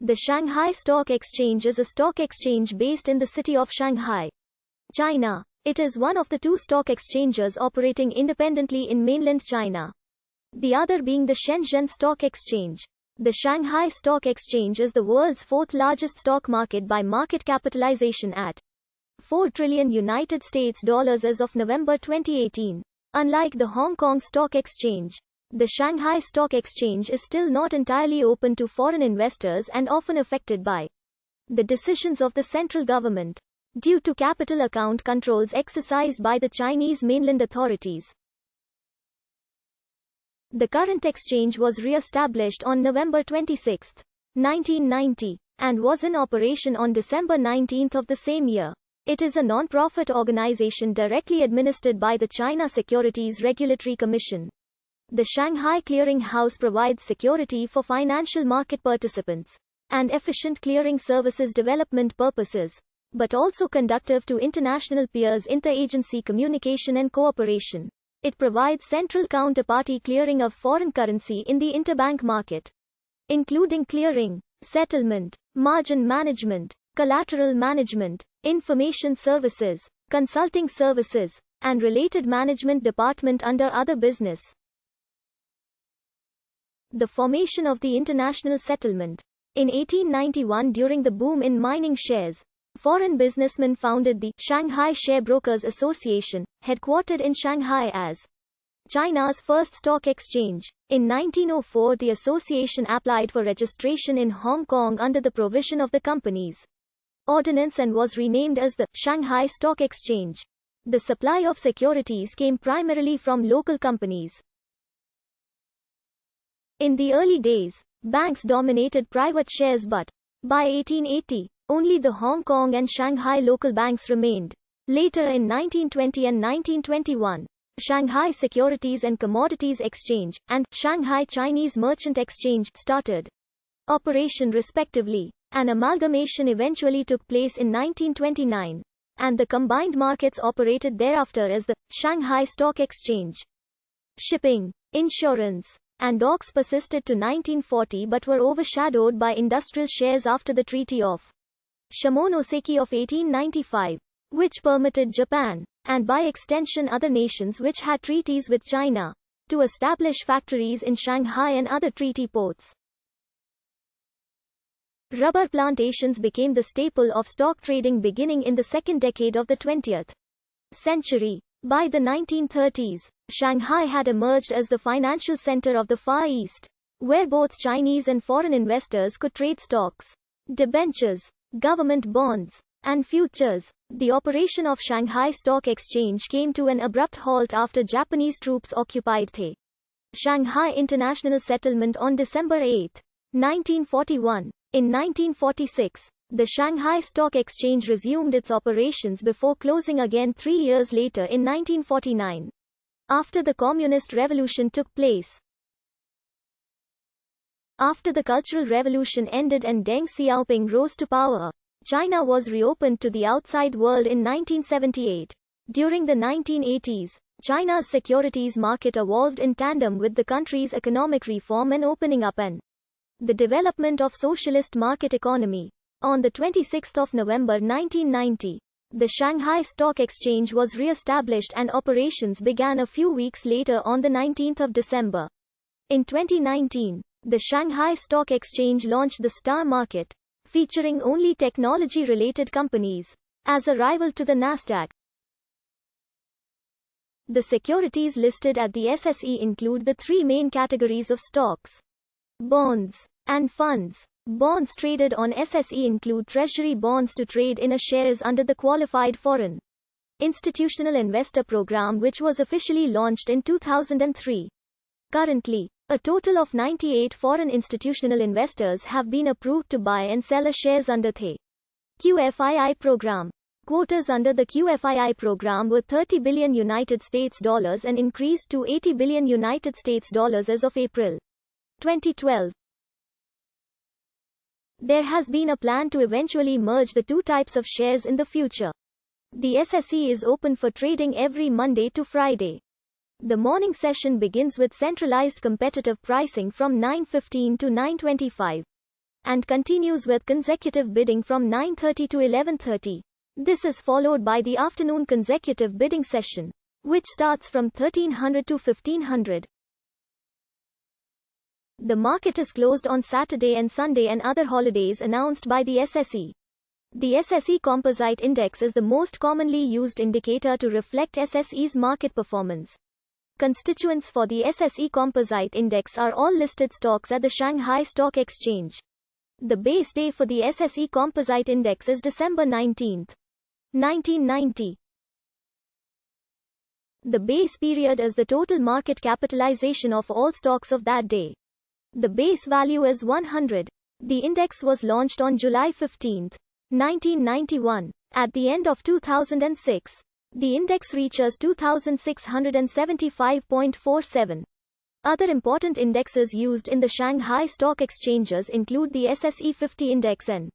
The Shanghai Stock Exchange is a stock exchange based in the city of Shanghai, China. It is one of the two stock exchanges operating independently in mainland China, the other being the Shenzhen Stock Exchange. The Shanghai Stock Exchange is the world's fourth largest stock market by market capitalization at $4 trillion as of November 2018. Unlike the Hong Kong Stock Exchange, the Shanghai Stock Exchange is still not entirely open to foreign investors and often affected by the decisions of the central government, due to capital account controls exercised by the Chinese mainland authorities. The current exchange was re-established on November 26, 1990, and was in operation on December 19 of the same year. It is a non-profit organization directly administered by the China Securities Regulatory Commission. The Shanghai Clearing House provides security for financial market participants and efficient clearing services development purposes, but also conducive to international peers interagency communication and cooperation. It provides central counterparty clearing of foreign currency in the interbank market, including clearing, settlement, margin management, collateral management, information services, consulting services, and related management department under other business. The formation of the international settlement. In 1891, during the boom in mining shares, foreign businessmen founded the Shanghai Sharebrokers Association, headquartered in Shanghai as China's first stock exchange. In 1904, the association applied for registration in Hong Kong under the provision of the Companies Ordinance and was renamed as the Shanghai Stock Exchange. The supply of securities came primarily from local companies. In the early days, banks dominated private shares, but by 1880, only the Hong Kong and Shanghai local banks remained. Later in 1920 and 1921, Shanghai Securities and Commodities Exchange and Shanghai Chinese Merchant Exchange started operation respectively. An amalgamation eventually took place in 1929, and the combined markets operated thereafter as the Shanghai Stock Exchange. Shipping, insurance, and docks persisted to 1940 but were overshadowed by industrial shares after the Treaty of Shimonoseki of 1895, which permitted Japan, and by extension other nations which had treaties with China, to establish factories in Shanghai and other treaty ports. Rubber plantations became the staple of stock trading beginning in the second decade of the 20th century. By the 1930s, Shanghai had emerged as the financial center of the Far East, where both Chinese and foreign investors could trade stocks, debentures, government bonds, and futures. The operation of Shanghai Stock Exchange came to an abrupt halt after Japanese troops occupied the Shanghai International Settlement on December 8, 1941. In 1946, the Shanghai Stock Exchange resumed its operations before closing again 3 years later in 1949, after the Communist Revolution took place. After the Cultural Revolution ended and Deng Xiaoping rose to power, China was reopened to the outside world in 1978. During the 1980s, China's securities market evolved in tandem with the country's economic reform and opening up and the development of socialist market economy. On the 26th of November 1990, the Shanghai Stock Exchange was re-established and operations began a few weeks later on the 19th of December. In 2019, the Shanghai Stock Exchange launched the Star Market, featuring only technology-related companies, as a rival to the Nasdaq. The securities listed at the SSE include the three main categories of stocks: bonds and funds. Bonds traded on SSE include treasury bonds to trade in a shares under the Qualified Foreign Institutional Investor Program, which was officially launched in 2003. Currently, a total of 98 foreign institutional investors have been approved to buy and sell a shares under the QFII program. Quotas under the QFII program were $30 billion and increased to $80 billion as of April 2012. There has been a plan to eventually merge the two types of shares in the future. The SSE is open for trading every Monday to Friday. The morning session begins with centralized competitive pricing from 9:15 to 9:25. and continues with consecutive bidding from 9:30 to 11:30. This is followed by the afternoon consecutive bidding session, which starts from 1300 to 1500. The market is closed on Saturday and Sunday and other holidays announced by the SSE. The SSE Composite Index is the most commonly used indicator to reflect SSE's market performance. Constituents for the SSE Composite Index are all listed stocks at the Shanghai Stock Exchange. The base day for the SSE Composite Index is December 19, 1990. The base period is the total market capitalization of all stocks of that day. The base value is 100. The index was launched on July 15, 1991. At the end of 2006, the index reaches 2675.47. Other important indexes used in the Shanghai Stock Exchanges include the SSE 50 Index and